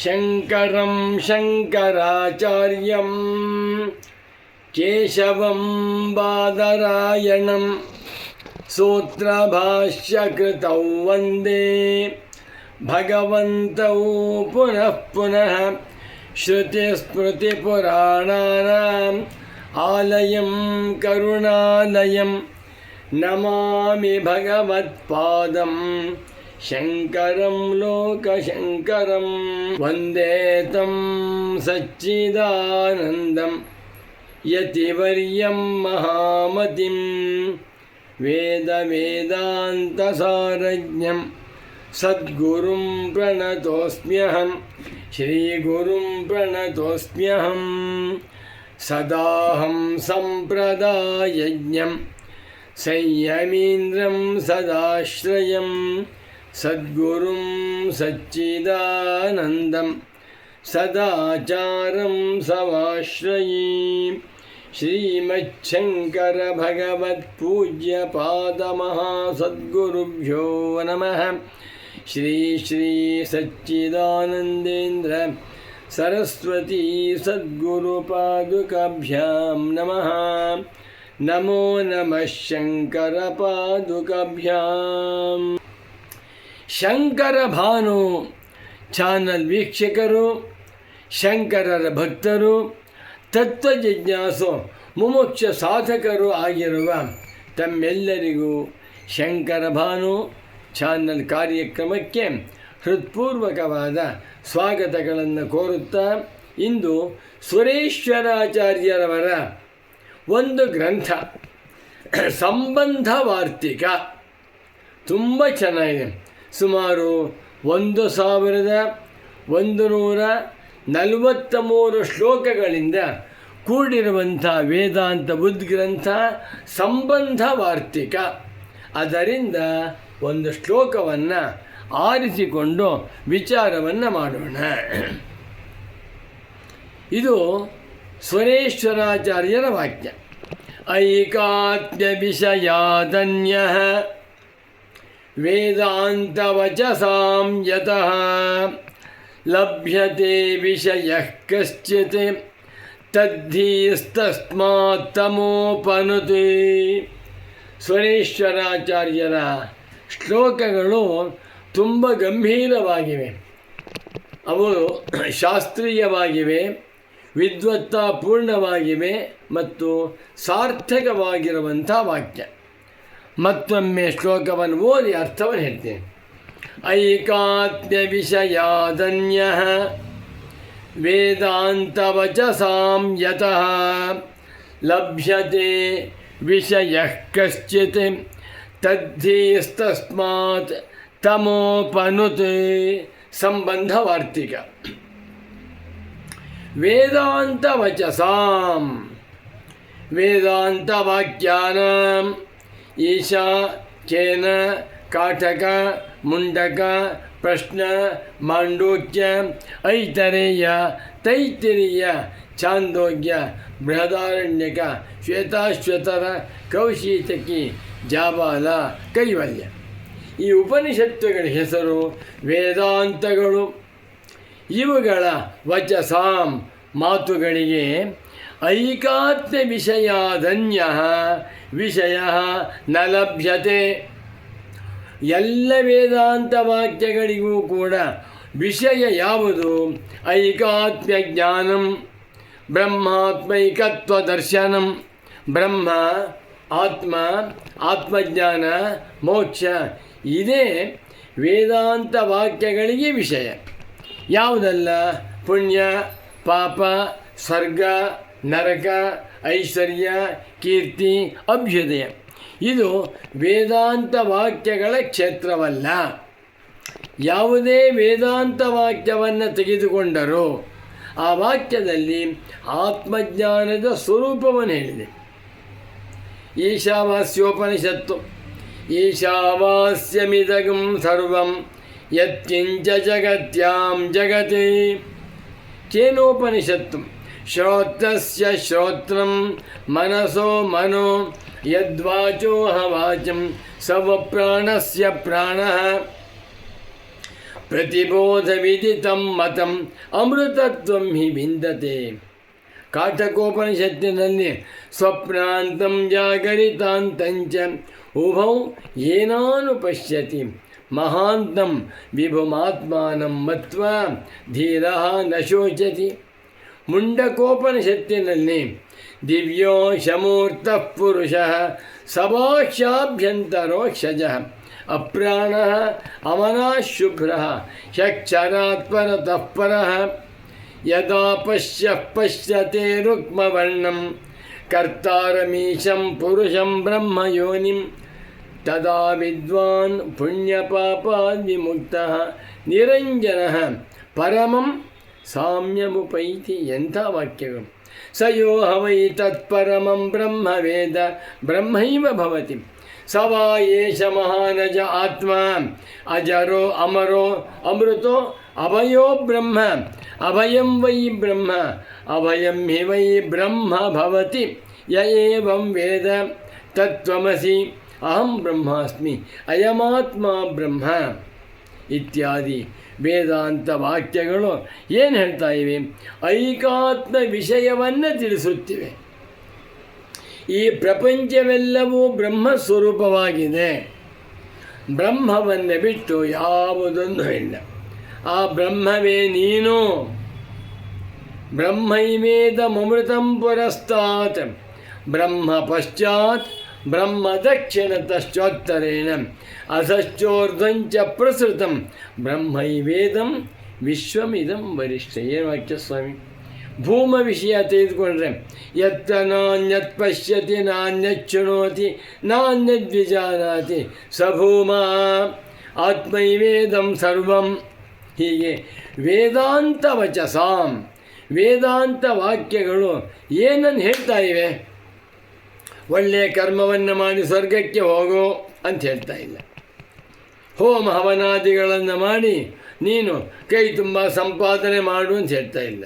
ಶಂಕರಂ ಶಂಕರಾಚಾರ್ಯಂ ಕೇಶವಂ ಬಾದರಾಯಣಂ ಸೂತ್ರಭಾಷ್ಯಕೃತೌ ವಂದೇ ಭಗವಂತೌ ಪುನಃ ಪುನಃ ಶ್ರುತಿಸ್ಮೃತಿಪುರಾಣಾನಾಂ ಆಲಯಂ ಕರುಣಾಲಯಂ ನಮಾಮಿ ಭಗವತ್ಪಾದಂ ಶಂಕರಂ ಲೋಕಶಂಕರಂ ವಂದೇ ತಂ ಸಚ್ಚಿದಾನಂದಂ ಯತಿವರ್ಯಂ ಮಹಾಮತಿಂ ವೇದಾಂತಸಾರಜ್ಞಂ ಸದ್ಗುರುಂ ಪ್ರಣತೋಸ್ಮ್ಯಹಂ ಶ್ರೀಗುರುಂ ಪ್ರಣತೋಸ್ಮ್ಯಹಂ ಸದಾಹಂ ಸಂಪ್ರದಾಯಜ್ಞಂ ಸಂಯಮೀಂದ್ರಂ ಸದಾಶ್ರಯಂ ಸದ್ಗುರುಂ ಸಚ್ಚಿದಾನಂದಂ ಸದಾಚಾರಂ ಸಮಾಶ್ರಯೇ ಶ್ರೀಮಚ್ಛಂಕರ ಭಗವತ್ಪೂಜ್ಯ ಪಾದಮಹಾಸದ್ಗುರುಭ್ಯೋ ನಮಃ. ಶ್ರೀ ಶ್ರೀ ಸಚ್ಚಿದಾನಂದೇಂದ್ರ ಸರಸ್ವತೀ ಸದ್ಗುರುಪಾದುಕಾಭ್ಯಾಂ ನಮಃ. ನಮೋ ನಮಃ ಶಂಕರ ಪಾದುಕಾಭ್ಯಾಂ. ಶಂಕರ ಭಾನು ಚಾನಲ್ ವೀಕ್ಷಕರು, ಶಂಕರರ ಭಕ್ತರು, ತತ್ವಜಿಜ್ಞಾಸು ಮುಮುಕ್ಷ ಸಾಧಕರು ಆಗಿರುವ ತಮ್ಮೆಲ್ಲರಿಗೂ ಶಂಕರ ಭಾನು ಚಾನಲ್ ಕಾರ್ಯಕ್ರಮಕ್ಕೆ ಹೃತ್ಪೂರ್ವಕವಾದ ಸ್ವಾಗತಗಳನ್ನು ಕೋರುತ್ತಾ, ಇಂದು ಸುರೇಶ್ವರಾಚಾರ್ಯರವರ ಒಂದು ಗ್ರಂಥ ಸಂಬಂಧ ವಾರ್ತಿಕ ತುಂಬ ಚೆನ್ನಾಗಿದೆ. ಸುಮಾರು 1143 ಶ್ಲೋಕಗಳಿಂದ ಕೂಡಿರುವಂಥ ವೇದಾಂತ ಉದ್ಗ್ರಂಥ ಸಂಬಂಧ ವಾರ್ತಿಕ. ಅದರಿಂದ ಒಂದು ಶ್ಲೋಕವನ್ನು ಆರಿಸಿಕೊಂಡು ವಿಚಾರವನ್ನು ಮಾಡೋಣ. ಇದು ಸುರೇಶ್ವರಾಚಾರ್ಯರ ವಾಕ್ಯ. ಐಕಾತ್ಮ್ಯ ವಿಷಯಾದನ್ಯಃ ವೇದಾಂತವಚಸಾಂ ಯತಃ ಲಭ್ಯತೆ ವಿಷಯಃ ಕಶ್ಚಿತ್ ತದ್ಧೀಸ್ತಸ್ಮಾತ್ ತಮೋಪನುತೆ. ಸುರೇಶ್ವರಾಚಾರ್ಯರ ಶ್ಲೋಕಗಳು ತುಂಬ ಗಂಭೀರವಾಗಿವೆ. ಅವು ಶಾಸ್ತ್ರೀಯವಾಗಿವೆ, ವಿದ್ವತ್ತಾಪೂರ್ಣವಾಗಿವೆ ಮತ್ತು ಸಾರ್ಥಕವಾಗಿರುವಂಥ ವಾಕ್ಯ. ಮತ್ತೊಮ್ಮೆ ಶ್ಲೋಕವನ್ನು ಓದಿ ಅರ್ಥವನ್ನು ಹೇಳ್ತೇನೆ. ಐಕಾತ್ಮ್ಯ ವಿಷಯಾದನ್ಯಃ ವೇದಾಂತವಚಸಾಂ ಯತಃ ಲಭ್ಯತೆ ವಿಷಯಃ ಕಶ್ಚಿತ್ ತದ್ಧೀಸ್ತಸ್ಮಾತ್ ತಮೋಪನುತೆ. ಸಂಬಂಧ ವಾರ್ತಿಕ. ವೇದಾಂತವಚಸಾಂ ವೇದಾಂತವಾಕ್ಯಾನಾಂ ಈಶಾ ಕೇನ ಕಾಟಕ ಮುಂಡಕ ಪ್ರಶ್ನ ಮಾಂಡೂಕ್ಯ ಐತರೇಯ ತೈತಿರೀಯ ಛಾಂದೋಗ್ಯ ಬೃಹದಾರಣ್ಯಕ ಶ್ವೇತಾಶ್ವತರ ಕೌಶೀತಕಿ ಜಾಬಾಲ ಕೈವಲ್ಯ. ಈ ಉಪನಿಷತ್ತುಗಳ ಹೆಸರು ವೇದಾಂತಗಳು. ಇವುಗಳ ವಚಸಾಂ ಮಾತುಗಳಿಗೆ ಐಕಾತ್ಮ್ಯ ವಿಷಯಾದನ್ಯ ವಿಷಯ ನ ಲಭ್ಯತೆ. ಎಲ್ಲ ವೇದಾಂತ ವಾಕ್ಯಗಳಿಗೂ ಕೂಡ ವಿಷಯ ಯಾವುದು? ಐಕಾತ್ಮ್ಯ ಜ್ಞಾನಂ ಬ್ರಹ್ಮಾತ್ಮೈಕತ್ವ ದರ್ಶನಂ. ಬ್ರಹ್ಮ, ಆತ್ಮ, ಆತ್ಮಜ್ಞಾನ, ಮೋಕ್ಷ ಇದೇ ವೇದಾಂತ ವಾಕ್ಯಗಳಿಗೆ ವಿಷಯ. ಯಾವುದಲ್ಲ? ಪುಣ್ಯ, ಪಾಪ, ಸ್ವರ್ಗ, ನರಕ, ಐಶ್ವರ್ಯ, ಕೀರ್ತಿ, ಅಭ್ಯುದಯ. ಇದು ವೇದಾಂತ ವಾಕ್ಯಗಳ ಕ್ಷೇತ್ರವಲ್ಲ. ಯಾವುದೇ ವೇದಾಂತ ವಾಕ್ಯವನ್ನು ತೆಗೆದುಕೊಂಡರೂ ಆ ವಾಕ್ಯದಲ್ಲಿ ಆತ್ಮಜ್ಞಾನದ ಸ್ವರೂಪವನ್ನು ಹೇಳಿದೆ. ಈಶಾವಾಸ್ಯೋಪನಿಷತ್ತು ಈಶಾವಾಸ್ಯಮಿದಗಂ ಸರ್ವಂ ಯತ್ಕಿಂಚ ಜಗತ್ಯಾಂ ಜಗತಿ. ಕೇನೋಪನಿಷತ್ತು ಶ್ರೋತ್ರಸ್ಯ ಶ್ರೋತ್ರಂ ಮನಸೋ ಮನೋ ಯದ್ವಾಚೋಹ ವಾಚಂ ಸವ ಪ್ರಾಣಸ್ಯ ಪ್ರಾಣಃ. ಪ್ರತಿಬೋಧವಿದಿತಂ ಮತಂ ಅಮೃತತ್ವಂ ಹಿ ವಿಂದತೆ. ಕಾಠಕೋಪನಿಷತ್ತಿನಲ್ಲಿ ಸ್ವಪ್ನಾಂತಂ ಜಾಗರಿತಾಂತಂಚ ಉಭೌ ಏನಾನು ಪಶ್ಯತಿ ಮಹಾಂತಂ ವಿಭುಮಾತ್ಮಾನಂ ಮತ್ವಾ ಧೀರಃ ನ ಶೋಚತಿ. ಮುಂಡಕೋಪನಿಷತ್ತಿನಲ್ಲಿ ದಿವ್ಯೋ ಶಮೂರ್ತಃ ಪುರುಷಃ ಸಭಾಕ್ಷಾಭ್ಯಂತರೋಕ್ಷಜಃ ಅಪ್ರಾಣಃ ಅಮನಃ ಶುಭ್ರಃ ಷಕ್ಷರಾತ್ಪರತಃ ಪರಃ ಯದಾ ಪಶ್ಯತೆ ರುಕ್ಮವರ್ಣಂ ಕರ್ತಾರಮೀಶಂ ಪುರುಷಂ ಬ್ರಹ್ಮಯೋನಿಂ ತದಾ ವಿದ್ವಾನ್ ಪುಣ್ಯಪಾಪಾದ್ ವಿಮುಕ್ತಃ ನಿರಂಜನಃ ಪರಮಂ ಸಾಮ್ಯಮುಪೈತಿ. ಎಂಥ ವಾಕ್ಯಗಳು! ಸ ಯೋ ಹವೈ ತತ್ಪರಮಂ ಬ್ರಹ್ಮ ವೇದ ಬ್ರಹ್ಮೈವ ಭವತಿ. ಸ ವಾ ಏಷ ಮಹಾನಜ ಆತ್ಮ ಅಜರೋ ಅಮರೋ ಅಮೃತೋ ಅಭಯೋ ಬ್ರಹ್ಮ ಅಭಯಂ ವೈ ಬ್ರಹ್ಮ ಅಭಯಂ ಹಿ ವೈ ಬ್ರಹ್ಮ ಭವತಿ. ಯ ಏವಂ ವೇದ ತತ್ವಮಸಿ ಅಹಂ ಬ್ರಹ್ಮಾಸ್ಮಿ ಅಯಮಾತ್ಮ ಬ್ರಹ್ಮ ಇತ್ಯಾದಿ ವೇದಾಂತ ವಾಕ್ಯಗಳು ಏನು ಹೇಳ್ತಾ ಇವೆ? ಐಕಾತ್ಮ ವಿಷಯವನ್ನು ತಿಳಿಸುತ್ತಿವೆ. ಈ ಪ್ರಪಂಚವೆಲ್ಲವೂ ಬ್ರಹ್ಮಸ್ವರೂಪವಾಗಿದೆ. ಬ್ರಹ್ಮವನ್ನು ಬಿಟ್ಟು ಯಾವುದೊಂದು ಇಲ್ಲ. ಆ ಬ್ರಹ್ಮವೇ ನೀನು. ಬ್ರಹ್ಮೈವೇದಮೃತಂ ಪುರಸ್ತಾತ್ ಬ್ರಹ್ಮ ಪಶ್ಚಾತ್ ಬ್ರಹ್ಮ ದಕ್ಷಿಣತಶ್ಚೋತ್ತರೇಣ ಅಧಶ್ಚೋರ್ಧ್ವಂಚ ಪ್ರಸೃತಂ ಬ್ರಹ್ಮೈವೇದಂ ವಿಶ್ವಮಿದಂ ವರಿಷ್ಠ. ಏನು ವಾಕ್ಯ ಸ್ವಾಮಿ! ಭೂಮ ವಿಷಯ ತೆಗೆದುಕೊಂಡ್ರೆ ಯತ್ತ ನಾಣ್ಯತ್ ಪಶ್ಯತಿ ನಾಣ್ಯಚ್ಛೃಣೋತಿ ನಾಣ್ಯದ್ವಿಜಾನಾತಿ ಸ ಭೂಮ ಆತ್ಮೈವೇದಂ ಸರ್ವಂ. ಹೀಗೆ ವೇದಾಂತ ವಚಸಾಂ ವೇದಾಂತ ವಾಕ್ಯಗಳು ಏನನ್ನು ಹೇಳ್ತಾ ಇವೆ? ಒಳ್ಳೆಯ ಕರ್ಮವನ್ನು ಮಾಡಿ ಸ್ವರ್ಗಕ್ಕೆ ಹೋಗು ಅಂತ ಹೇಳ್ತಾ ಇಲ್ಲ. ಹೋಮ ಹವನಾದಿಗಳನ್ನು ಮಾಡಿ ನೀನು ಕೈ ತುಂಬ ಸಂಪಾದನೆ ಮಾಡು ಅಂತ ಹೇಳ್ತಾ ಇಲ್ಲ.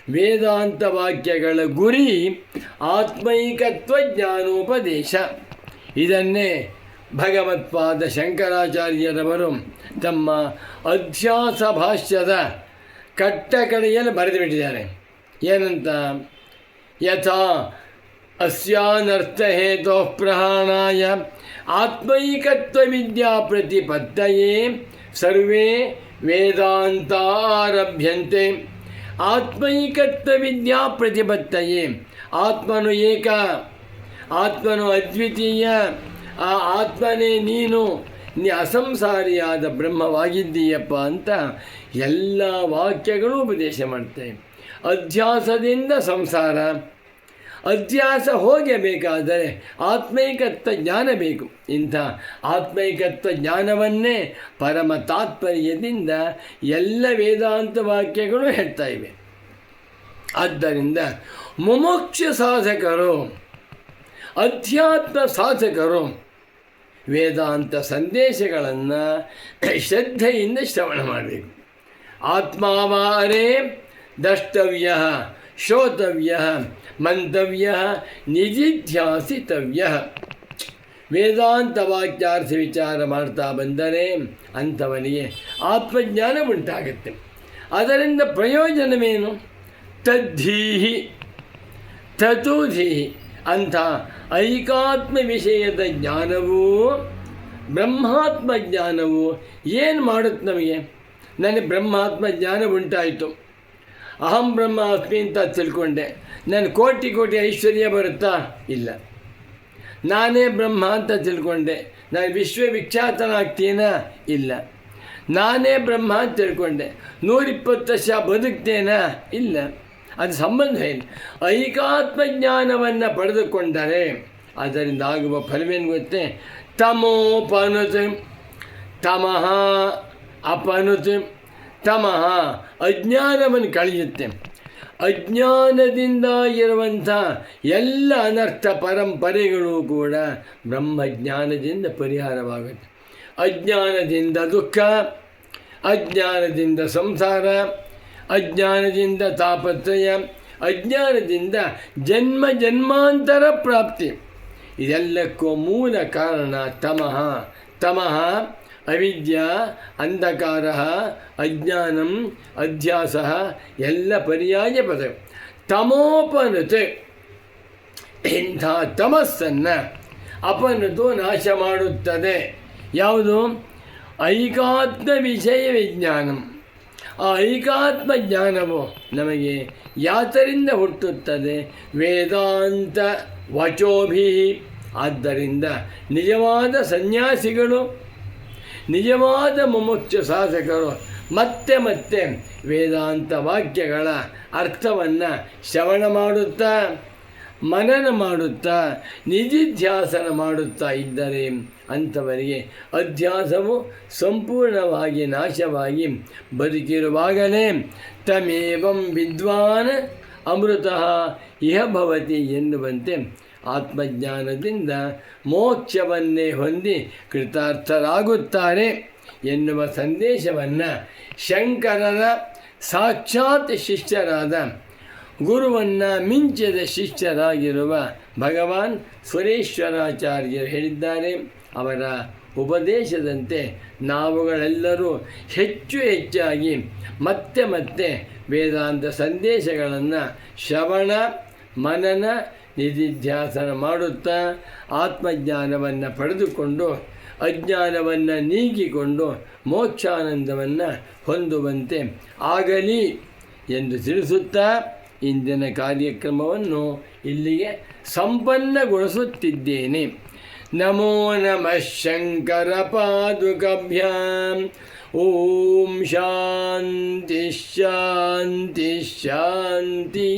ವೇದಾಂತ ವಾಕ್ಯಗಳ ಗುರಿ ಆತ್ಮೈಕತ್ವ ಜ್ಞಾನೋಪದೇಶ. ಇದನ್ನೇ ಭಗವತ್ಪಾದ ಶಂಕರಾಚಾರ್ಯರವರು ತಮ್ಮ ಅಧ್ಯಾಸ ಭಾಷ್ಯದ ಕಟ್ಟಕಡೆಯಲ್ಲಿ ಬರೆದು ಬಿಟ್ಟಿದ್ದಾರೆ. ಏನಂತ? ಯಥಾ ಅಸ್ಯಾನರ್ಥಹೇತೋ ಪ್ರಹಾಣಾಯ ಆತ್ಮೈಕತ್ವ ವಿದ್ಯಾ ಪ್ರತಿಪತ್ತಯೇ ಸರ್ವೇ ವೇದಾಂತಾರಭ್ಯಂತೆ. ಆತ್ಮೈಕತ್ವ ವಿದ್ಯಾ ಪ್ರತಿಪತ್ತಯೇ. ಆತ್ಮನು ಏಕ, ಆತ್ಮನು ಅದ್ವಿತೀಯ, ಆ ಆತ್ಮನೇ ನೀನು, ನೀ ಅಸಂಸಾರಿಯಾದ ಬ್ರಹ್ಮವಾಗಿದ್ದೀಯಪ್ಪ ಅಂತ ಎಲ್ಲ ವಾಕ್ಯಗಳು ಉಪದೇಶ ಮಾಡ್ತೇವೆ. ಅಧ್ಯಾಸದಿಂದ ಸಂಸಾರ, ಅಧ್ಯಾಸ ಹೋಗಬೇಕಾದರೆ ಆತ್ಮೈಕತ್ವ ಜ್ಞಾನ ಬೇಕು. ಇಂಥ ಆತ್ಮೈಕತ್ವ ಜ್ಞಾನವನ್ನೇ ಪರಮ ತಾತ್ಪರ್ಯದಿಂದ ಎಲ್ಲ ವೇದಾಂತ ವಾಕ್ಯಗಳು ಹೇಳ್ತಾ ಇವೆ. ಆದ್ದರಿಂದ ಮುಮುಕ್ಷ ಸಾಧಕರು, ಅಧ್ಯಾತ್ಮ ಸಾಧಕರು ವೇದಾಂತ ಸಂದೇಶಗಳನ್ನು ಶ್ರದ್ಧೆಯಿಂದ ಶ್ರವಣ ಮಾಡಬೇಕು. ಆತ್ಮಾವಾರೇ ದ್ರಷ್ಟವ್ಯ ಶ್ರೋತವ್ಯ ಮಂತವ್ಯ ನಿಧಿಧ್ಯಾಸಿತವ್ಯ. ವೇದಾಂತ ವಾಕ್ಯಾರ್ಥ ವಿಚಾರ ಮಾಡ್ತಾ ಬಂದರೆ ಅಂಥವನಿಗೆ ಆತ್ಮಜ್ಞಾನ ಉಂಟಾಗುತ್ತೆ. ಅದರಿಂದ ಪ್ರಯೋಜನವೇನು? ತದ್ಧೀಹಿ ತತುಧೀಹಿ. ಅಂಥ ಐಕಾತ್ಮ ವಿಷಯದ ಜ್ಞಾನವೂ ಬ್ರಹ್ಮಾತ್ಮ ಜ್ಞಾನವು ಏನು ಮಾಡುತ್ತೆ ನಮಗೆ? ನನಗೆ ಬ್ರಹ್ಮಾತ್ಮ ಜ್ಞಾನ ಉಂಟಾಯಿತು, ಅಹಂ ಬ್ರಹ್ಮಾಸ್ಮಿ ಅಂತ ತಿಳ್ಕೊಂಡೆ, ನಾನು ಕೋಟಿ ಕೋಟಿ ಐಶ್ವರ್ಯ ಬರುತ್ತಾ? ಇಲ್ಲ. ನಾನೇ ಬ್ರಹ್ಮ ಅಂತ ತಿಳ್ಕೊಂಡೆ, ನಾನು ವಿಶ್ವವಿಖ್ಯಾತನಾಗ್ತೀನಾ? ಇಲ್ಲ. ನಾನೇ ಬ್ರಹ್ಮ ಅಂತ ತಿಳ್ಕೊಂಡೆ, 120 ವರ್ಷ ಬದುಕ್ತೇನಾ? ಇಲ್ಲ. ಅದು ಸಂಬಂಧ ಏನು? ಐಕಾತ್ಮ ಜ್ಞಾನವನ್ನು ಪಡೆದುಕೊಂಡರೆ ಅದರಿಂದ ಆಗುವ ಫಲವೇನು ಗೊತ್ತೇ? ತಮೋಪನುತ್ ತಮಃ ಅಪನುತ್. ತಮಃ ಅಜ್ಞಾನವನ್ನು ಕಳೆಯುತ್ತೆ. ಅಜ್ಞಾನದಿಂದ ಇರುವಂಥ ಎಲ್ಲ ಅನರ್ಥ ಪರಂಪರೆಗಳು ಕೂಡ ಬ್ರಹ್ಮಜ್ಞಾನದಿಂದ ಪರಿಹಾರವಾಗುತ್ತೆ. ಅಜ್ಞಾನದಿಂದ ದುಃಖ, ಅಜ್ಞಾನದಿಂದ ಸಂಸಾರ, ಅಜ್ಞಾನದಿಂದ ತಾಪತ್ರಯ, ಅಜ್ಞಾನದಿಂದ ಜನ್ಮ ಜನ್ಮಾಂತರ ಪ್ರಾಪ್ತಿ. ಇದೆಲ್ಲಕ್ಕೂ ಮೂಲ ಕಾರಣ ತಮಃ. ತಮಃ ಅವಿದ್ಯಾ, ಅಂಧಕಾರ, ಅಜ್ಞಾನಂ, ಅಧ್ಯಾಸ ಎಲ್ಲ ಪರ್ಯಾಯ ಪದ. ತಮೋಪನತೆ, ಇಂಥ ತಮಸ್ಸನ್ನು ಅಪನತು ನಾಶ ಮಾಡುತ್ತದೆ. ಯಾವುದು? ಐಕಾತ್ಮ ವಿಷಯ ವಿಜ್ಞಾನಂ. ಆ ಐಕಾತ್ಮ ಜ್ಞಾನವು ನಮಗೆ ಯಾತರಿಂದ ಹುಟ್ಟುತ್ತದೆ? ವೇದಾಂತ ವಚೋಭಿ. ಆದ್ದರಿಂದ ನಿಜವಾದ ಸನ್ಯಾಸಿಗಳು, ನಿಜವಾದ ಮುಮುಕ್ಷ ಸಾಧಕರು ಮತ್ತೆ ಮತ್ತೆ ವೇದಾಂತ ವಾಕ್ಯಗಳ ಅರ್ಥವನ್ನು ಶ್ರವಣ ಮಾಡುತ್ತಾ, ಮನನ ಮಾಡುತ್ತಾ, ನಿಧಿಧ್ಯಾಸನ ಮಾಡುತ್ತಾ ಇದ್ದರೆ ಅಂಥವರಿಗೆ ಅಧ್ಯಾಸವು ಸಂಪೂರ್ಣವಾಗಿ ನಾಶವಾಗಿ ಬದುಕಿರುವಾಗಲೇ ತಮೇವಂ ವಿದ್ವಾನ್ ಅಮೃತಃ ಇಹ ಭವತಿ ಎನ್ನುವಂತೆ ಆತ್ಮಜ್ಞಾನದಿಂದ ಮೋಕ್ಷವನ್ನೇ ಹೊಂದಿ ಕೃತಾರ್ಥರಾಗುತ್ತಾರೆ ಎನ್ನುವ ಸಂದೇಶವನ್ನು ಶಂಕರರ ಸಾಕ್ಷಾತ್ ಶಿಷ್ಯರಾದ, ಗುರುವನ್ನು ಮಿಂಚಿದ ಶಿಷ್ಯರಾಗಿರುವ ಭಗವಾನ್ ಸುರೇಶ್ವರಾಚಾರ್ಯರು ಹೇಳಿದ್ದಾರೆ. ಅವರ ಉಪದೇಶದಂತೆ ನಾವುಗಳೆಲ್ಲರೂ ಹೆಚ್ಚು ಹೆಚ್ಚಾಗಿ ಮತ್ತೆ ಮತ್ತೆ ವೇದಾಂತ ಸಂದೇಶಗಳನ್ನು ಶ್ರವಣ, ಮನನ, ನಿಧಿಧ್ಯಾಸನ ಮಾಡುತ್ತಾ ಆತ್ಮಜ್ಞಾನವನ್ನು ಪಡೆದುಕೊಂಡು ಅಜ್ಞಾನವನ್ನು ನೀಗಿಕೊಂಡು ಮೋಕ್ಷಾನಂದವನ್ನು ಹೊಂದುವಂತೆ ಆಗಲಿ ಎಂದು ತಿಳಿಸುತ್ತಾ ಇಂದಿನ ಕಾರ್ಯಕ್ರಮವನ್ನು ಇಲ್ಲಿಗೆ ಸಂಪನ್ನಗೊಳಿಸುತ್ತಿದ್ದೇನೆ. ನಮೋ ನಮಃ ಶಂಕರ ಪಾದುಕಭ್ಯಾಂ. ಓಂ ಶಾಂತಿ ಶಾಂತಿ ಶಾಂತಿ.